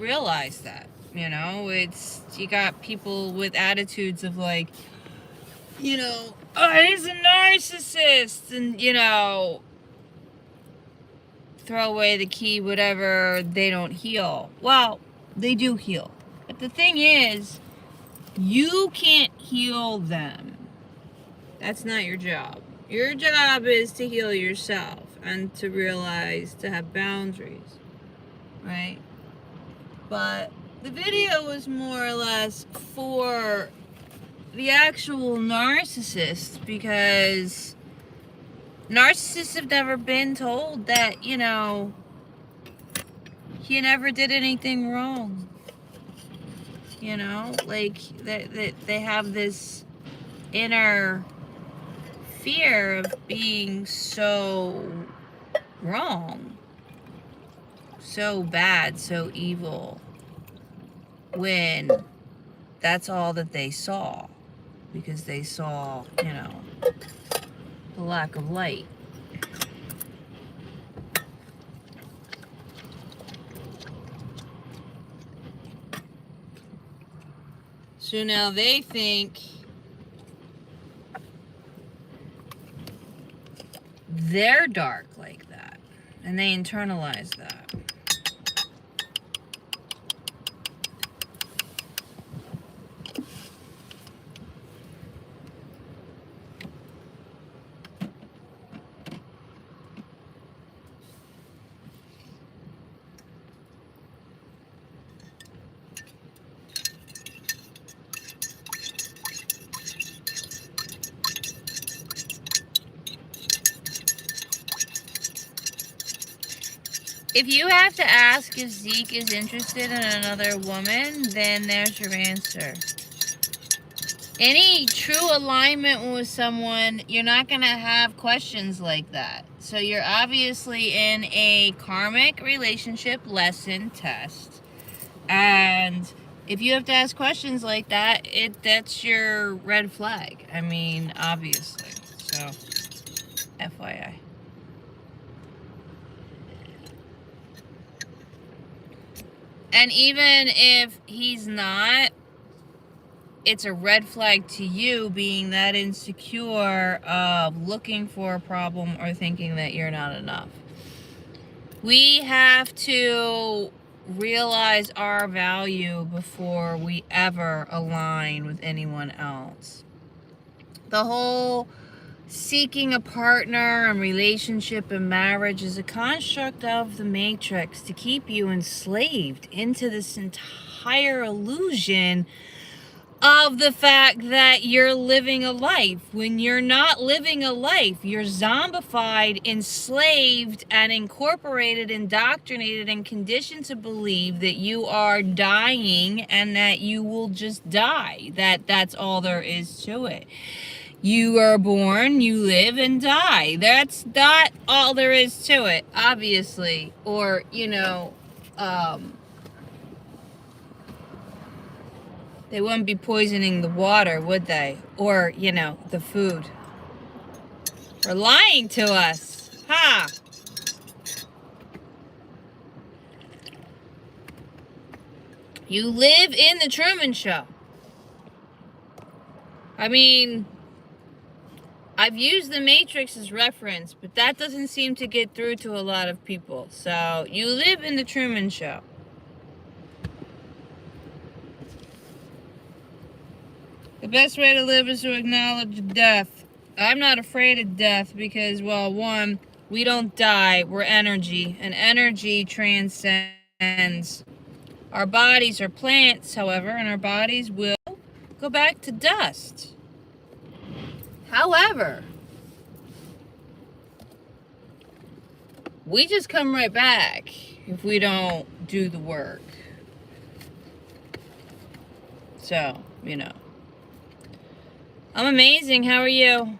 realize that. You know, it's, you got people with attitudes of like, you know, oh, he's a narcissist, and, you know, throw away the key, whatever, they don't heal. Well, they do heal. But the thing is, you can't heal them. That's not your job. Your job is to heal yourself and to realize, to have boundaries, right? But the video was more or less for the actual narcissist, because narcissists have never been told that, you know, he never did anything wrong. You know, like they have this inner fear of being so wrong, so bad, so evil, when that's all that they saw, because they saw, you know, the lack of light. So now they think they're dark like that, and they internalize that. If you have to ask if Zeke is interested in another woman, then there's your answer. Any true alignment with someone, you're not going to have questions like that. So you're obviously in a karmic relationship lesson test. And if you have to ask questions like that, that's your red flag. I mean, obviously. So, FYI. And even if he's not, it's a red flag to you being that insecure of looking for a problem or thinking that you're not enough. We have to realize our value before we ever align with anyone else. The whole seeking a partner and relationship and marriage is a construct of the Matrix to keep you enslaved into this entire illusion of the fact that you're living a life. When you're not living a life, you're zombified, enslaved, and incorporated, indoctrinated, and conditioned to believe that you are dying and that you will just die. That's all there is to it. You are born, you live, and die. That's not all there is to it, obviously. Or, you know, they wouldn't be poisoning the water, would they? Or, you know, the food. Or lying to us. Ha! You live in the Truman Show. I mean, I've used the Matrix as reference, but that doesn't seem to get through to a lot of people. So, you live in the Truman Show. The best way to live is to acknowledge death. I'm not afraid of death because, well, one, we don't die. We're energy, and energy transcends. Our bodies are plants, however, and our bodies will go back to dust. However, we just come right back if we don't do the work. So, you know. I'm amazing. How are you?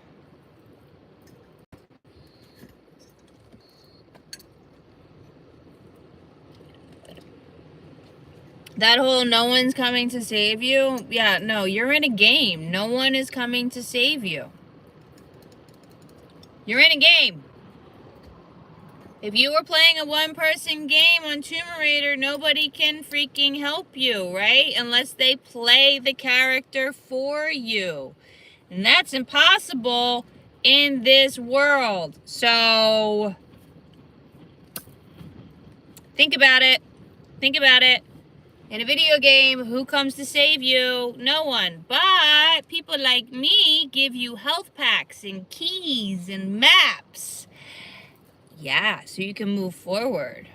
That whole no one's coming to save you? Yeah, no, you're in a game. No one is coming to save you. You're in a game. If you were playing a one-person game on Tomb Raider, nobody can freaking help you, right? Unless they play the character for you. And that's impossible in this world. So, think about it. Think about it. In a video game, who comes to save you? No one. But people like me give you health packs and keys and maps. Yeah, so you can move forward.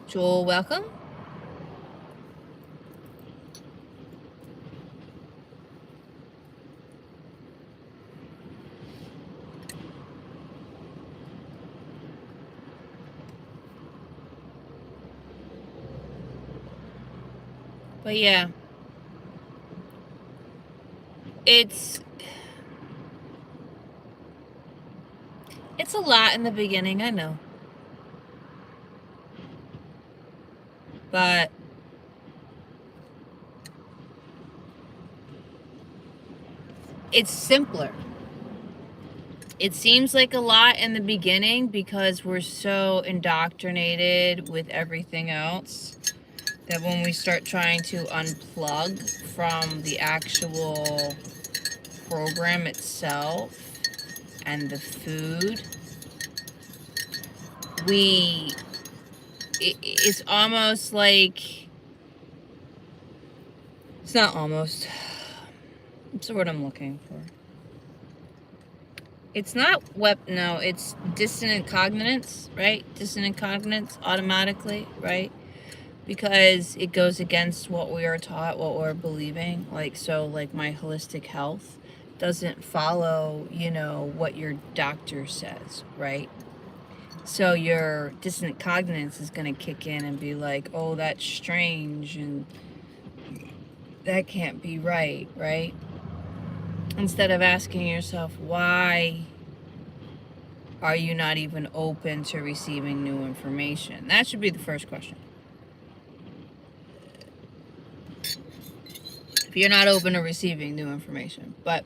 Joel, welcome. But yeah, it's a lot in the beginning, I know. But it's simpler. It seems like a lot in the beginning because we're so indoctrinated with everything else that when we start trying to unplug from the actual program itself and the food, it's almost like, it's not almost, what's the word I'm looking for? It's not no, it's dissonant cognizance, right? Dissonant cognizance automatically, right? Because it goes against what we are taught, what we're believing. Like, so like my holistic health doesn't follow, you know, what your doctor says, right? So your dissonant cognizance is going to kick in and be like, oh, that's strange and that can't be right, right? Instead of asking yourself, why are you not even open to receiving new information? That should be the first question. If you're not open to receiving new information. But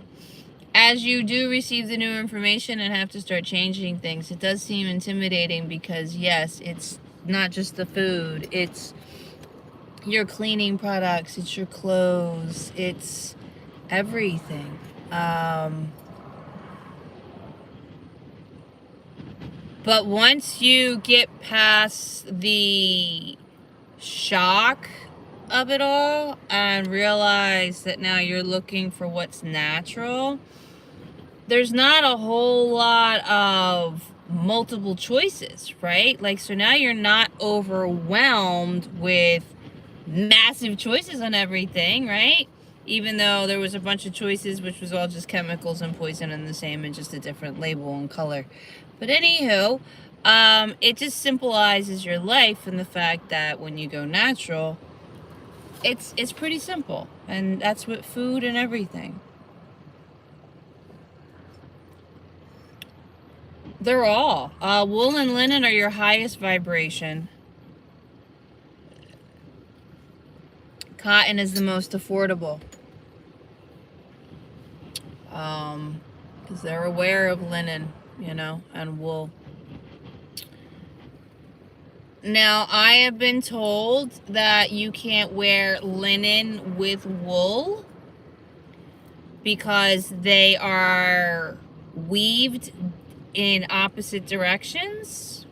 as you do receive the new information and have to start changing things, it does seem intimidating because, yes, it's not just the food. It's your cleaning products. It's your clothes. It's everything. But once you get past the shock of it all and realize that now you're looking for what's natural, there's not a whole lot of multiple choices, right? Like, so now you're not overwhelmed with massive choices on everything, right? Even though there was a bunch of choices, which was all just chemicals and poison and the same and just a different label and color. But anywho, it just symbolizes your life and the fact that when you go natural, it's pretty simple. And that's with food and everything. They're all. Wool and linen are your highest vibration. Cotton is the most affordable. Because they're aware of linen, you know, and wool. Now, I have been told that you can't wear linen with wool because they are weaved in opposite directions.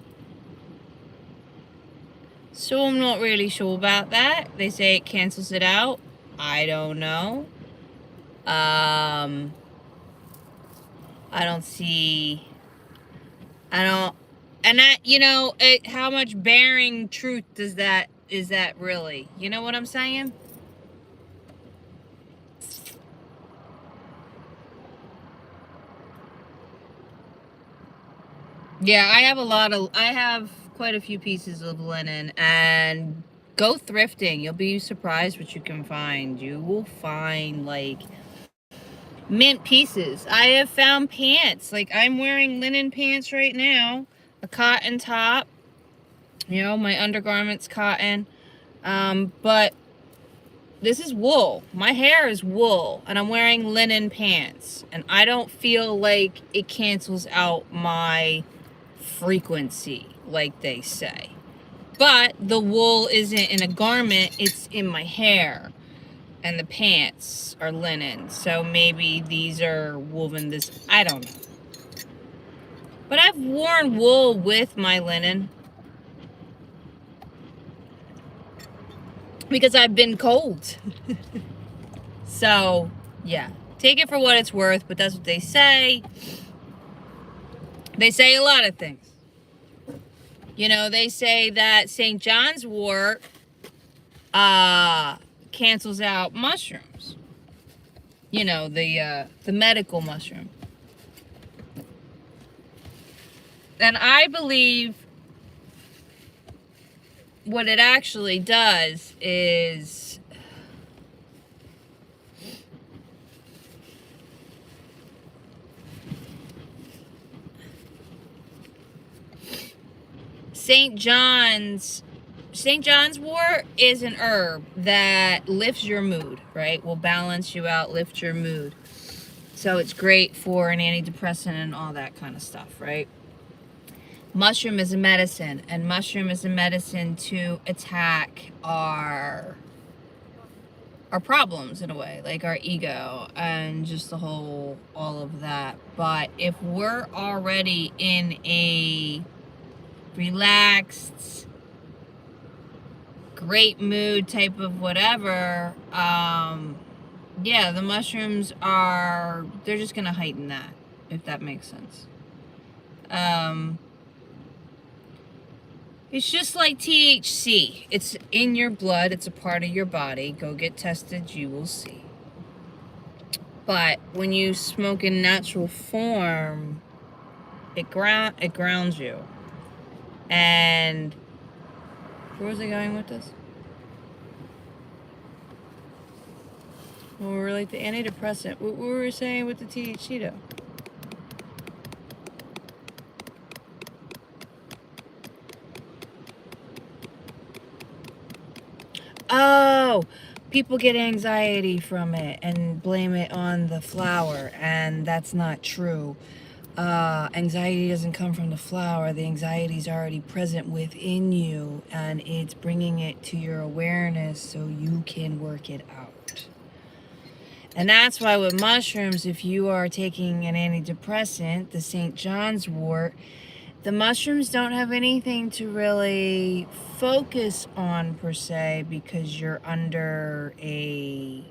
So I'm not really sure about that. They say it cancels it out. I don't know. I don't see, and that, you know, how much bearing truth is that really? You know what I'm saying? Yeah, I have quite a few pieces of linen, and go thrifting. You'll be surprised what you can find. You will find like mint pieces. I have found pants. Like, I'm wearing linen pants right now, a cotton top. You know, my undergarment's cotton. But this is wool. My hair is wool, and I'm wearing linen pants, and I don't feel like it cancels out my frequency like they say. But the wool isn't in a garment, it's in my hair. And the pants are linen. So maybe these are woven this, I don't know. But I've worn wool with my linen. Because I've been cold. So, yeah. Take it for what it's worth, but that's what they say. They say a lot of things. You know, they say that St. John's wort cancels out mushrooms. You know, the medical mushroom. And I believe what it actually does is St. John's wort is an herb that lifts your mood, right? Will balance you out, lift your mood. So it's great for an antidepressant and all that kind of stuff, right? Mushroom is a medicine, and mushroom is a medicine to attack our problems in a way, like our ego and just the whole, all of that. But if we're already in a relaxed, great mood type of whatever, yeah, the mushrooms they're just gonna heighten that, if that makes sense. It's just like THC. It's in your blood. It's a part of your body. Go get tested. You will see. But when you smoke in natural form, it grounds you. And where was I going with this? Well, we're like the antidepressant. What were we saying with the THC though? Oh, people get anxiety from it and blame it on the flower, and that's not true. Anxiety doesn't come from the flower. The anxiety is already present within you, and it's bringing it to your awareness so you can work it out. And that's why with mushrooms, if you are taking an antidepressant, the St. John's wort, the mushrooms don't have anything to really focus on per se, because you're under a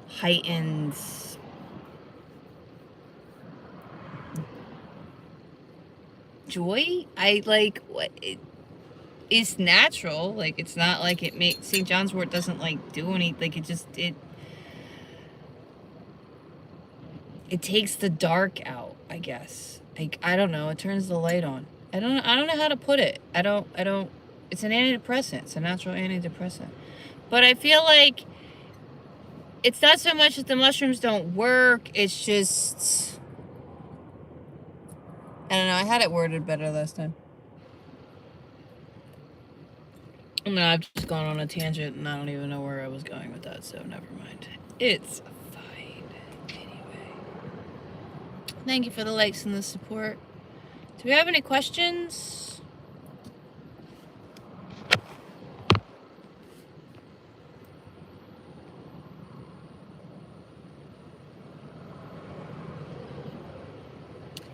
heightened joy. It's natural. Like, it's not like it makes St. John's wort doesn't like do anything. Like, it takes the dark out, I guess. Like, I don't know, it turns the light on. I don't know how to put it. I don't it's an antidepressant. It's a natural antidepressant. But I feel like it's not so much that the mushrooms don't work, it's just, I don't know, I had it worded better last time. No, I've just gone on a tangent and I don't even know where I was going with that, so never mind. It's fine. Anyway. Thank you for the likes and the support. Do we have any questions?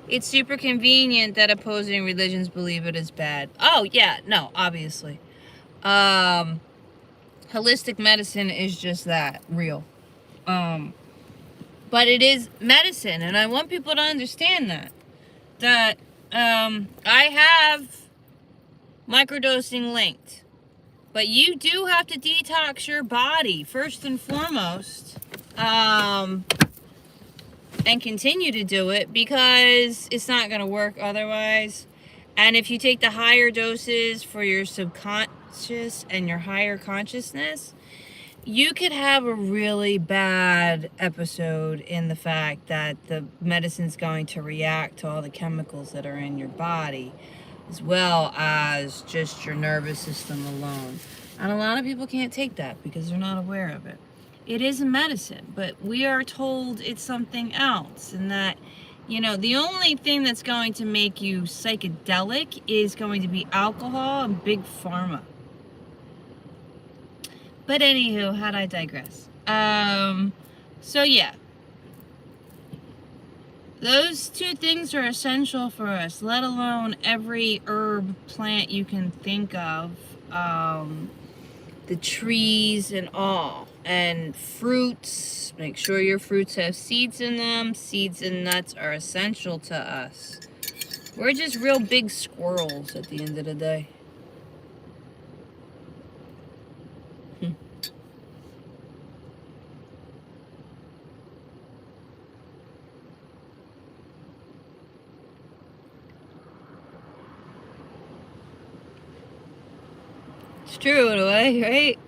It's super convenient that opposing religions believe it is bad. Oh, yeah, no, obviously. Holistic medicine is just that, real. But it is medicine, and I want people to understand that I have microdosing linked, but you do have to detox your body first and foremost, and continue to do it, because it's not going to work otherwise. And if you take the higher doses for your subconscious and your higher consciousness, you could have a really bad episode in the fact that the medicine's going to react to all the chemicals that are in your body. as well as just your nervous system alone. And a lot of people can't take that because they're not aware of it. It is a medicine, but we are told it's something else, and that, you know, the only thing that's going to make you psychedelic is going to be alcohol and big pharma. But anywho, how'd I digress? So yeah, those two things are essential for us, let alone every herb, plant you can think of, the trees and all, and fruits. Make sure your fruits have seeds in them. Seeds and nuts are essential to us. We're just real big squirrels at the end of the day. It's true in a way, right?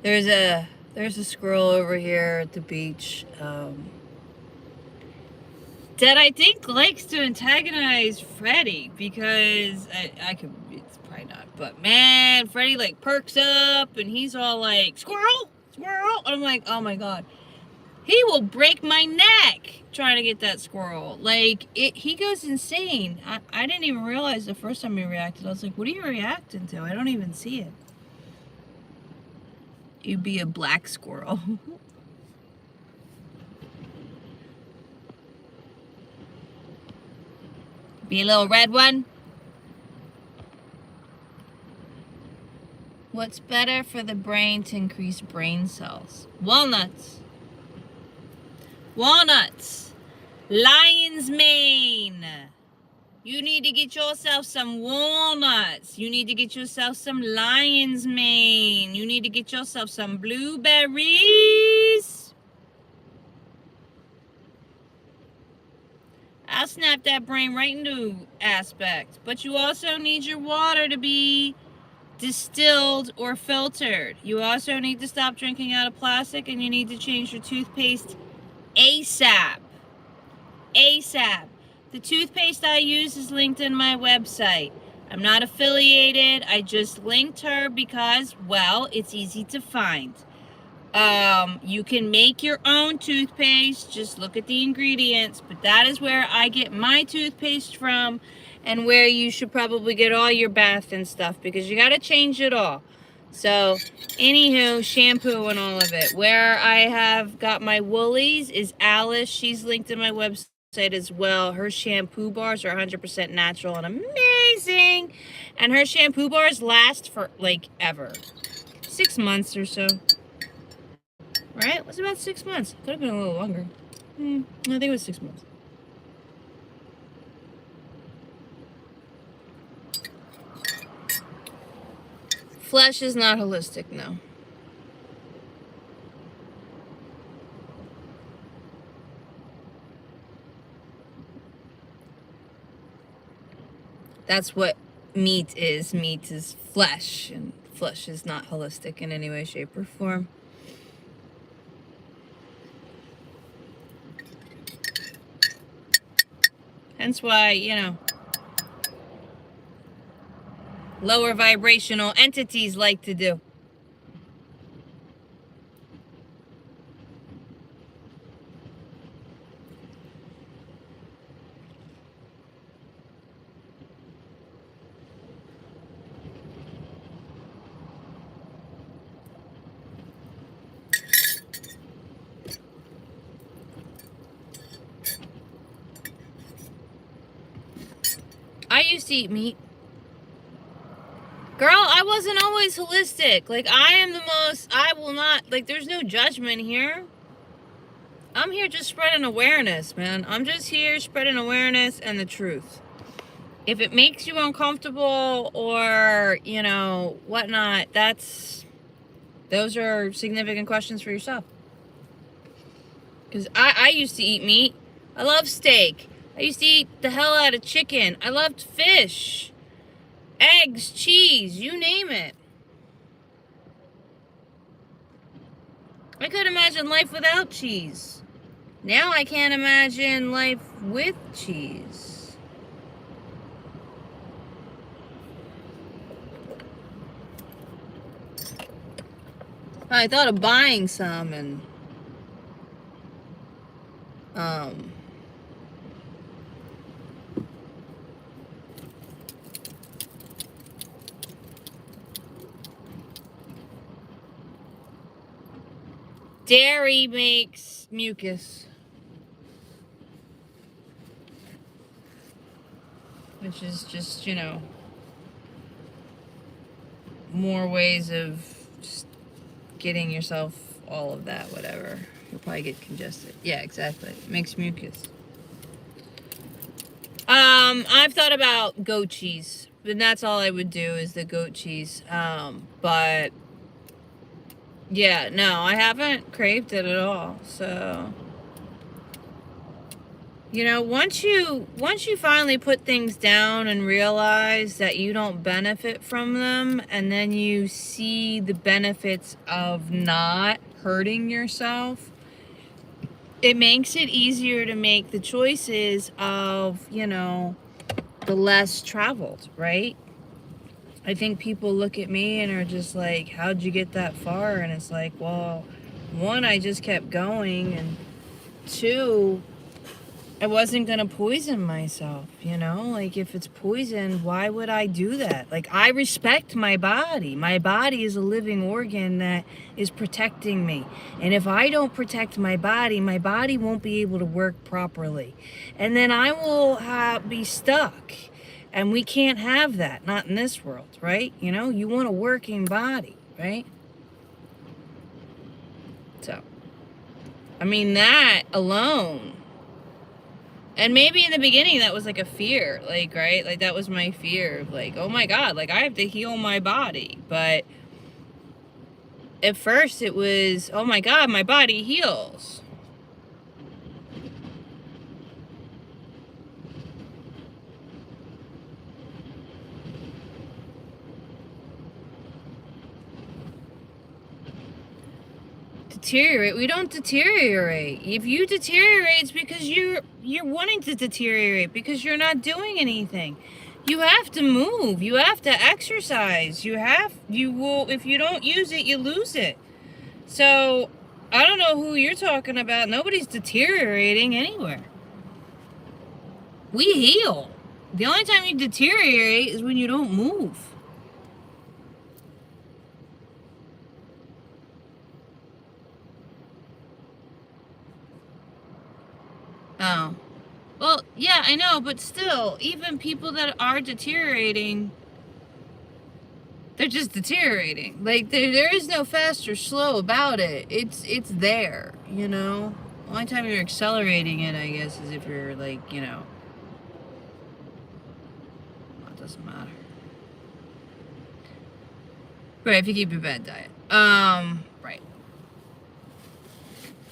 There's a squirrel over here at the beach that I think likes to antagonize Freddy, because I could, it's probably not, but man, Freddy like perks up and he's all like, squirrel, squirrel. And I'm like, oh my god, he will break my neck trying to get that squirrel. Like, he goes insane. I didn't even realize the first time he reacted. I was like, what are you reacting to? I don't even see it. You'd be a black squirrel. Be a little red one. What's better for the brain to increase brain cells? Walnuts. Walnuts. Lion's mane. You need to get yourself some walnuts. You need to get yourself some lion's mane. You need to get yourself some blueberries. I'll snap that brain right into aspect. But you also need your water to be distilled or filtered. You also need to stop drinking out of plastic, and you need to change your toothpaste ASAP. ASAP. The toothpaste I use is linked in my website. I'm not affiliated. I just linked her because, well, it's easy to find. You can make your own toothpaste. Just look at the ingredients. But that is where I get my toothpaste from, and where you should probably get all your bath and stuff, because you got to change it all. So, anywho, shampoo and all of it. Where I have got my woolies is Alice. She's linked in my website as well. Her shampoo bars are 100% natural and amazing. And her shampoo bars last for, like, ever. 6 months or so. Right? It was about 6 months. Could have been a little longer. I think it was 6 months. Flesh is not holistic, no. That's what meat is. Meat is flesh, and flesh is not holistic in any way, shape, or form. Hence why, you know, lower vibrational entities like to do. I used to eat meat. Girl, I wasn't always holistic. Like, I am the most, I will not, like, there's no judgment here. I'm here just spreading awareness, man. I'm just here spreading awareness and the truth. If it makes you uncomfortable or, you know, whatnot, those are significant questions for yourself. Because I used to eat meat. I love steak. I used to eat the hell out of chicken. I loved fish. Eggs, cheese, you name it. I could imagine life without cheese. Now I can't imagine life with cheese. I thought of buying some and dairy makes mucus, which is just, you know, more ways of just getting yourself all of that, whatever. You'll probably get congested. Yeah, exactly. It makes mucus. I've thought about goat cheese, and that's all I would do is the goat cheese. But yeah, no, I haven't craved it at all. So, you know, once you finally put things down and realize that you don't benefit from them, and then you see the benefits of not hurting yourself, it makes it easier to make the choices of, you know, the less traveled, right? I think people look at me and are just like, how'd you get that far? And it's like, well, one, I just kept going, and two, I wasn't going to poison myself, you know? Like, if it's poison, why would I do that? Like, I respect my body. My body is a living organ that is protecting me. And if I don't protect my body won't be able to work properly. And then I will be stuck. And we can't have that, not in this world, right? You know, you want a working body, right? So, I mean, that alone. And maybe in the beginning that was like a fear, like, right? Like, that was my fear of like, oh my God, like, I have to heal my body. But at first it was, oh my God, my body heals. Deteriorate? We don't deteriorate. If you deteriorate, it's because you're wanting to deteriorate, because you're not doing anything. You have to move. You have to exercise. You will, if you don't use it, you lose it. So, I don't know who you're talking about. Nobody's deteriorating anywhere. We heal. The only time you deteriorate is when you don't move. Oh. Well, yeah, I know, but still, even people that are deteriorating, they're just deteriorating. Like, there is no fast or slow about it. It's there, you know? The only time you're accelerating it, I guess, is if you're, like, you know... Well, it doesn't matter. Right, if you keep your bad diet. Right.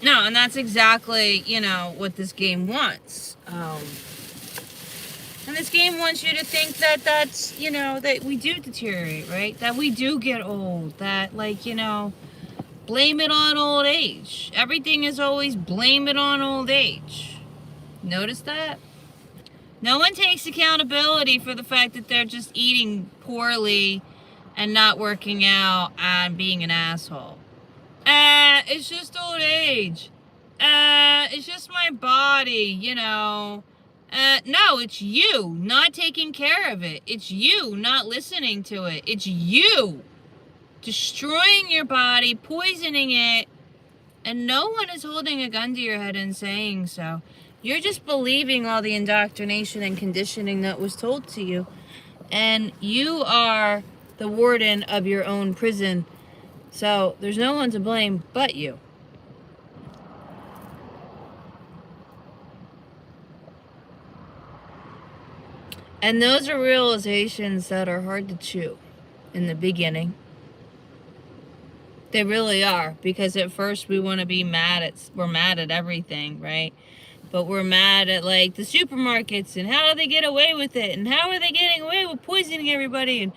No, and that's exactly, you know, what this game wants. And this game wants you to think that that's, you know, that we do deteriorate, right? That we do get old. That, like, you know, blame it on old age. Everything is always blame it on old age. Notice that? No one takes accountability for the fact that they're just eating poorly and not working out and being an asshole. It's just old age. It's just my body, you know. No, it's you not taking care of it. It's you not listening to it. It's you destroying your body, poisoning it, and no one is holding a gun to your head and saying so. You're just believing all the indoctrination and conditioning that was told to you. And you are the warden of your own prison. So there's no one to blame but you. And those are realizations that are hard to chew in the beginning. They really are, because at first we want to be we're mad at everything, right? But we're mad at, like, the supermarkets and how do they get away with it, and how are they getting away with poisoning everybody, and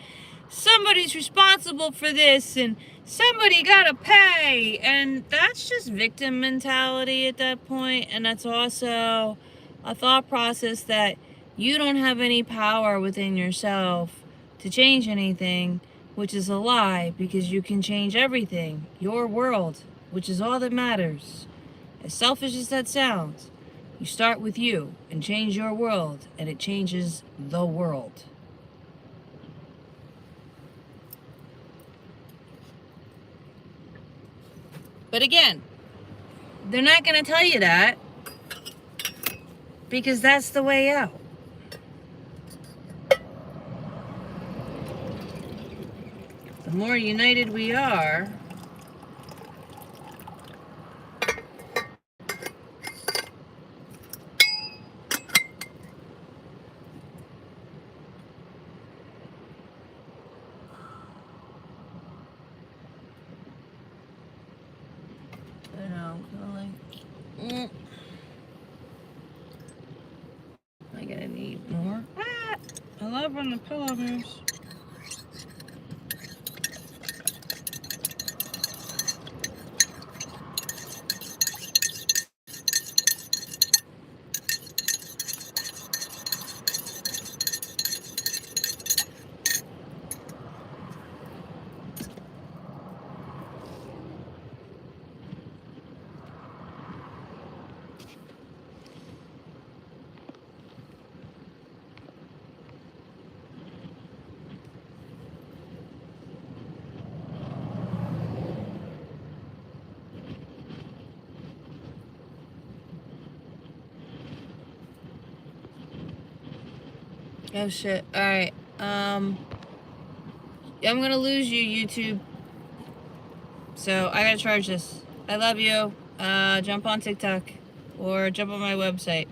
somebody's responsible for this and somebody gotta pay. And that's just victim mentality at that point. And that's also a thought process that you don't have any power within yourself to change anything, which is a lie, because you can change everything. Your world, which is all that matters. As selfish as that sounds, you start with you and change your world, and it changes the world. But again, they're not going to tell you that because that's the way out. The more united we are, I'm gonna need more. I love when the pillow moves. Oh shit. Alright. I'm gonna lose you, YouTube. So I gotta charge this. I love you. Jump on TikTok or jump on my website.